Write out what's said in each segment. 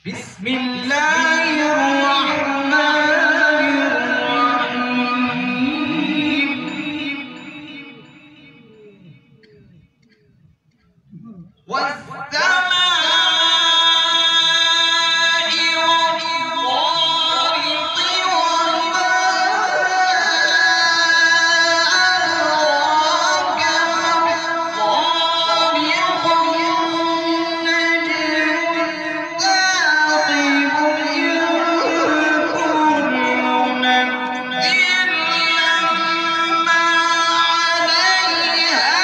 بسم الله الرحمن الرحيم والسماء والطارق وما أدراك ما الطارق النجم الثاقب إن كل نفس لما عليها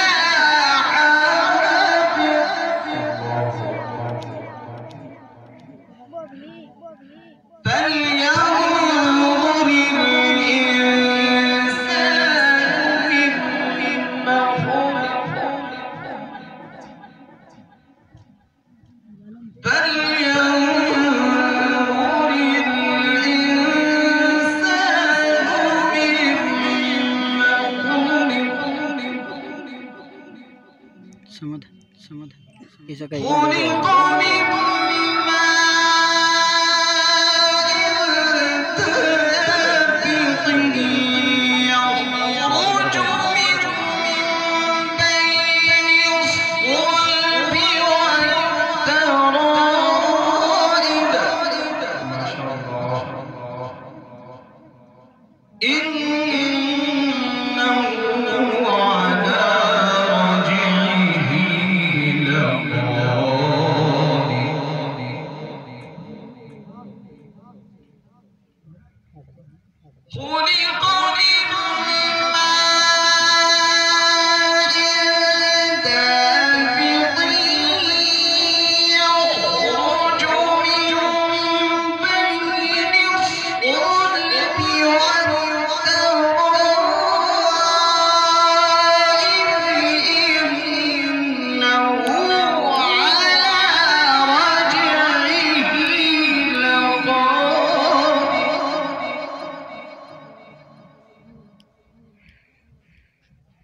فلينظر الإنسان مما خلق فلينظر الإنسان مما خلق समझ ऐसा कहीं خلق من خلق من ماء دافق يخرج من بين الصلب والترائب إنه على رجعه لقادر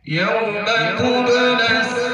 يوم تبلى